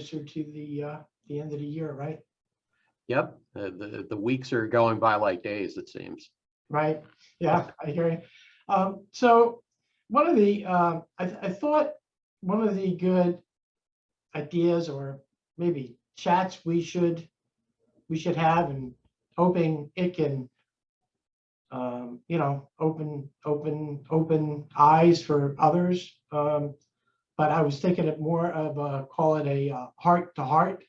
closer to the end of the year, right? Yep. The weeks are going by like days, it seems. Right. Yeah, I hear you. So one of the I thought one of the good ideas, or maybe chats we should have, and hoping it can open eyes for others. But I was thinking of more of call it a heart to heart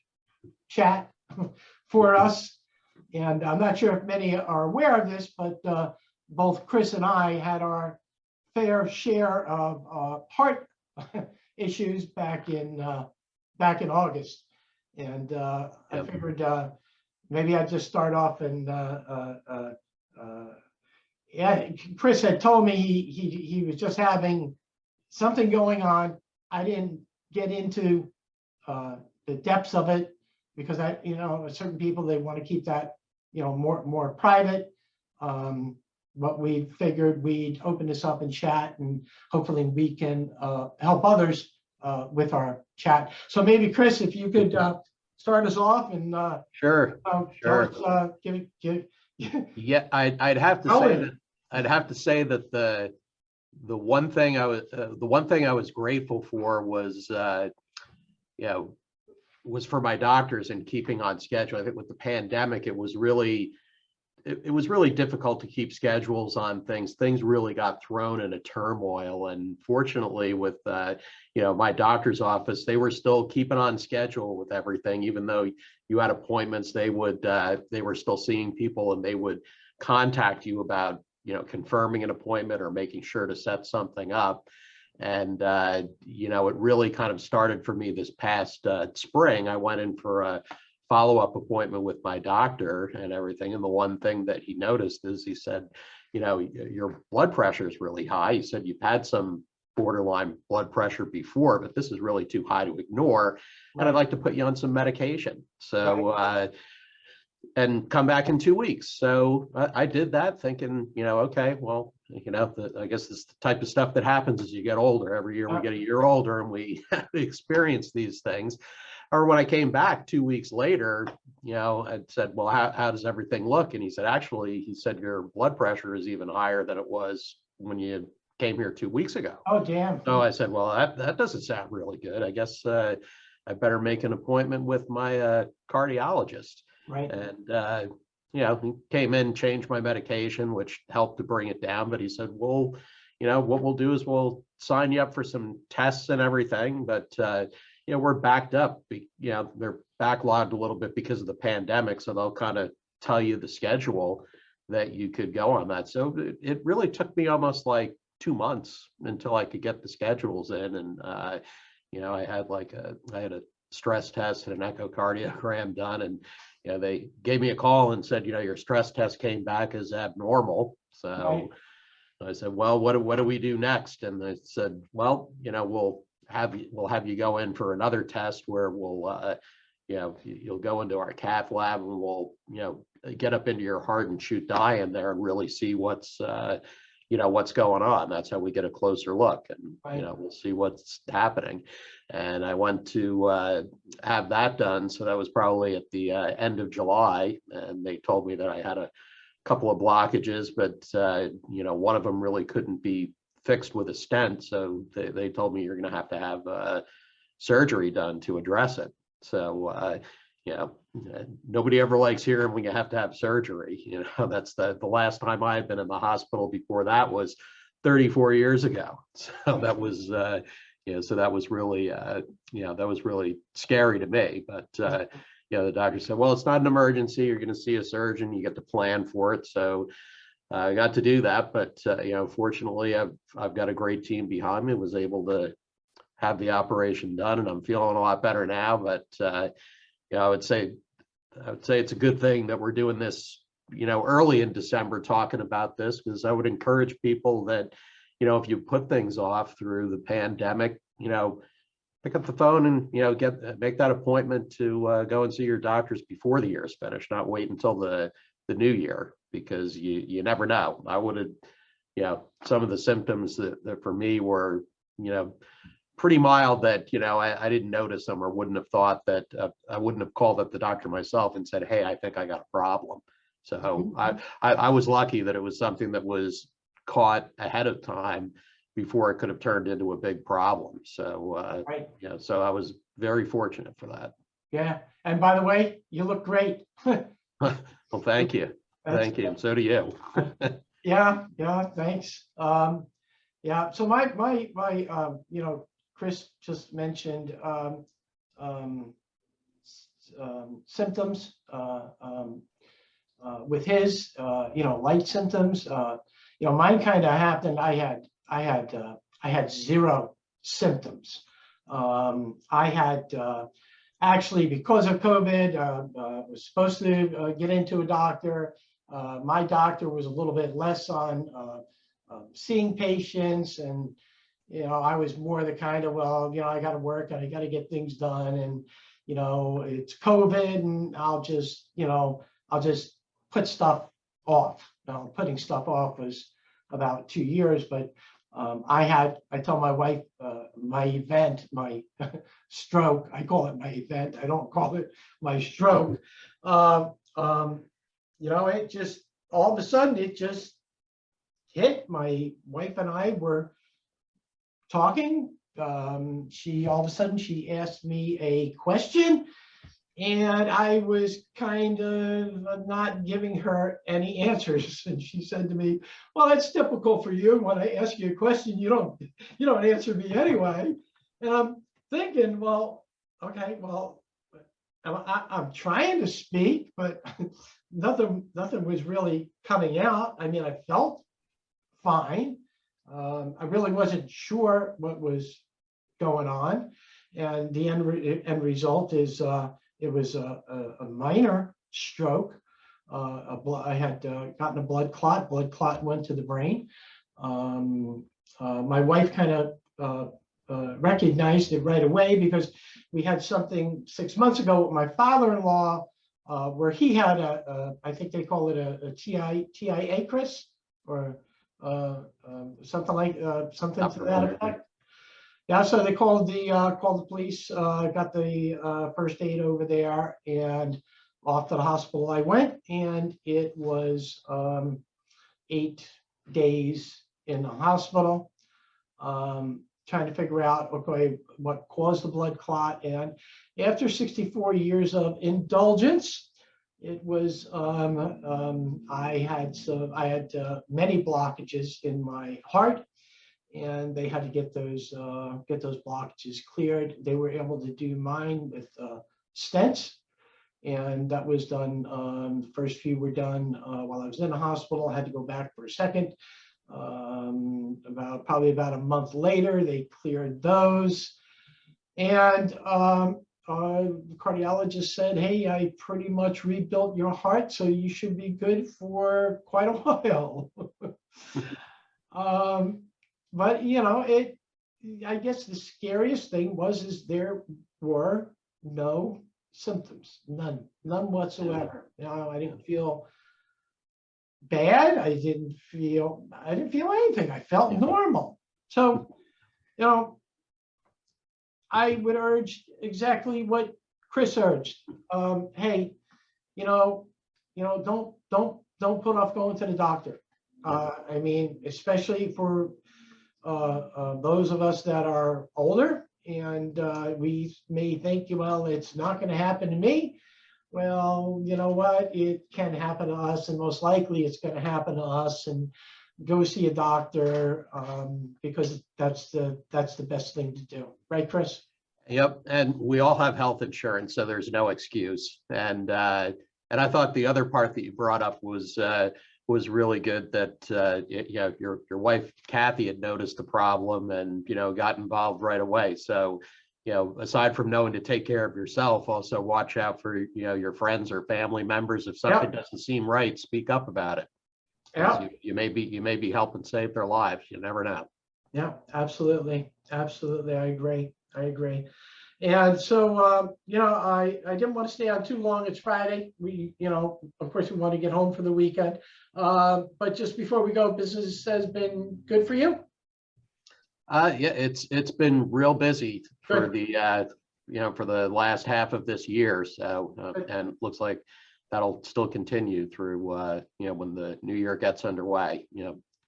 chat for us. And I'm not sure if many are aware of this, but both Chris and I had our fair share of heart issues back in August. And I figured maybe I'd just start off and yeah, Chris had told me he was just having something going on. I didn't get into the depths of it because certain people, they want to keep that more private. But we figured we'd open this up and chat, and hopefully we can help others with our chat. So maybe Chris, if you could start us off and Sure. tell us, Yeah, I'd have to say that the one thing I was grateful for was was for my doctors and keeping on schedule. I think with the pandemic, it was really difficult to keep schedules on things. Things really got thrown in a turmoil, and fortunately, with my doctor's office, they were still keeping on schedule with everything. Even though you had appointments, they were still seeing people, and they would contact you about confirming an appointment or making sure to set something up. And it really kind of started for me this past spring. I went in for a follow-up appointment with my doctor and everything, and the one thing that he noticed is he said, your blood pressure is really high. He said, you've had some borderline blood pressure before, but this is really too high to ignore, and I'd like to put you on some medication. So and come back in 2 weeks. So I did that thinking, okay, well, I guess this is the type of stuff that happens as you get older. Every year we get a year older and we experience these things. Or when I came back 2 weeks later, I said, well, how does everything look? And he said, actually, your blood pressure is even higher than it was when you came here 2 weeks ago. Oh, damn. So I said, well, that doesn't sound really good. I guess I better make an appointment with my cardiologist. Right. And he came in, changed my medication, which helped to bring it down. But he said, well, what we'll do is we'll sign you up for some tests and everything. But we're backed up. They're backlogged a little bit because of the pandemic. So they'll kind of tell you the schedule that you could go on that. So it really took me almost like 2 months until I could get the schedules in. And I had a stress test and an echocardiogram done, and they gave me a call and said, your stress test came back as abnormal. So I said, well, what do we do next? And they said, well, we'll have you go in for another test where we'll you'll go into our cath lab, and we'll get up into your heart and shoot dye in there and really see what's going on. That's how we get a closer look, and we'll see what's happening. And I went to have that done. So that was probably at the end of July, and they told me that I had a couple of blockages, but one of them really couldn't be fixed with a stent. So they told me you're going to have surgery done to address it. So nobody ever likes hearing when you have to have surgery. That's the last time I had been in the hospital before that was 34 years ago. So that was that was really scary to me. But the doctor said, well, it's not an emergency. You're going to see a surgeon. You get to plan for it. So I got to do that. But fortunately, I've got a great team behind me. Was able to have the operation done, and I'm feeling a lot better now. But I would say it's a good thing that we're doing this, early in December, talking about this, because I would encourage people that, if you put things off through the pandemic, pick up the phone and, make that appointment to go and see your doctors before the year is finished, not wait until the new year, because you never know. I would have, some of the symptoms that for me were, pretty mild that, I didn't notice them or wouldn't have thought that, I wouldn't have called up the doctor myself and said, hey, I think I got a problem. So I was lucky that it was something that was caught ahead of time before it could have turned into a big problem. So, Right. so I was very fortunate for that. Yeah. And by the way, you look great. Well, thank you. Thank you. And so do you. Yeah. Thanks. Yeah. So my Chris just mentioned symptoms with his light symptoms. Mine kind of happened. I had zero symptoms. I had actually, because of COVID, was supposed to get into a doctor. My doctor was a little bit less on seeing patients, and I was more the kind of, well, I got to work and I got to get things done, and it's COVID, and I'll just put stuff off. Putting stuff off was about 2 years, but I told my wife, my event, my stroke, I call it my event, I don't call it my stroke. It just, all of a sudden, it just hit. My wife and I were talking. She, all of a sudden, she asked me a question, and I was kind of not giving her any answers. And she said to me, well, that's typical for you. When I ask you a question, you don't answer me anyway. And I'm thinking, well, okay, well, I'm trying to speak, but nothing was really coming out. I mean, I felt fine. I really wasn't sure what was going on. And the end result is it was a minor stroke. I had gotten a blood clot. Blood clot went to the brain. My wife kind of recognized it right away, because we had something 6 months ago with my father-in-law where he had I think they call it a TIA, Chris, or something like something to that effect. Yeah, so they called the police, got the first aid over there, and off to the hospital I went, and it was 8 days in the hospital, trying to figure out, okay, what caused the blood clot. And after 64 years of indulgence, it was I had many blockages in my heart, and they had to get those blockages cleared. They were able to do mine with stents, and that was done. The first few were done while I was in the hospital. I had to go back for a second. Probably about a month later, they cleared those, and the cardiologist said, "Hey, I pretty much rebuilt your heart, so you should be good for quite a while." But I guess the scariest thing is there were no symptoms, none whatsoever. I didn't feel bad. I didn't feel anything. I felt normal. So, I would urge exactly what Chris urged. Hey, don't put off going to the doctor. I mean, especially for those of us that are older, and we may think, well, it's not going to happen to me. Well, you know what? It can happen to us, and most likely it's going to happen to us. And go see a doctor, because that's the best thing to do, right, Chris? Yep, and we all have health insurance, so there's no excuse. And I thought the other part that you brought up was really good, that your wife Kathy had noticed the problem and got involved right away. So aside from knowing to take care of yourself, also watch out for your friends or family members. If something doesn't seem right, speak up about it. Yeah, you may be helping save their lives. You never know. Yeah, absolutely. I agree. And so I didn't want to stay on too long. It's Friday. We of course we want to get home for the weekend. But just before we go, business has been good for you? Yeah, it's been real busy for Good. the for the last half of this year. So and it looks like that'll still continue through when the new year gets underway.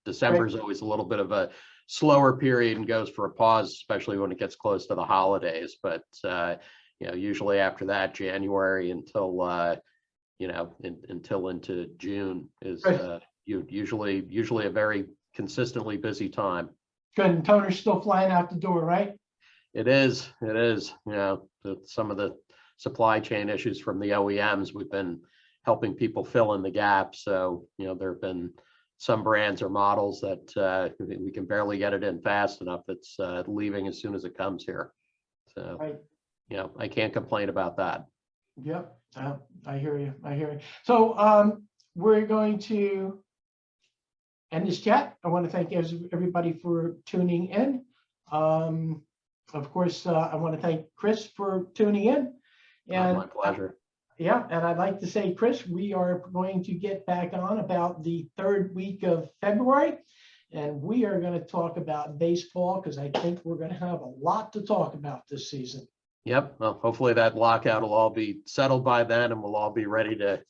December is always a little bit of a slower period and goes for a pause, especially when it gets close to the holidays. But usually after that, January until until into June is usually a very consistently busy time. Good. And toner's still flying out the door, right? It is. Some of the supply chain issues from the OEMs, we've been helping people fill in the gap. So, there have been some brands or models that we can barely get it in fast enough. That's leaving as soon as it comes here. So, Right. I can't complain about that. Yep. I hear you. I hear you. So we're going to end this chat. I want to thank everybody for tuning in. Of course, I want to thank Chris for tuning in. And my pleasure. Yeah, and I'd like to say, Chris, we are going to get back on about the third week of February, and we are going to talk about baseball because I think we're going to have a lot to talk about this season. Yep. Well, hopefully that lockout will all be settled by then, and we'll all be ready to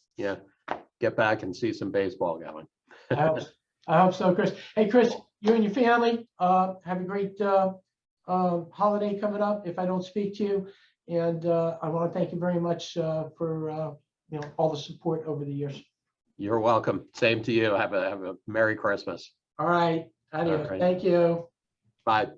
get back and see some baseball going. I hope so, Chris. Hey, Chris, you and your family have a great holiday coming up. If I don't speak to you, and I want to thank you very much for all the support over the years. You're welcome. Same to you. Have a Merry Christmas. All right. Adios. All right. Thank you. Bye.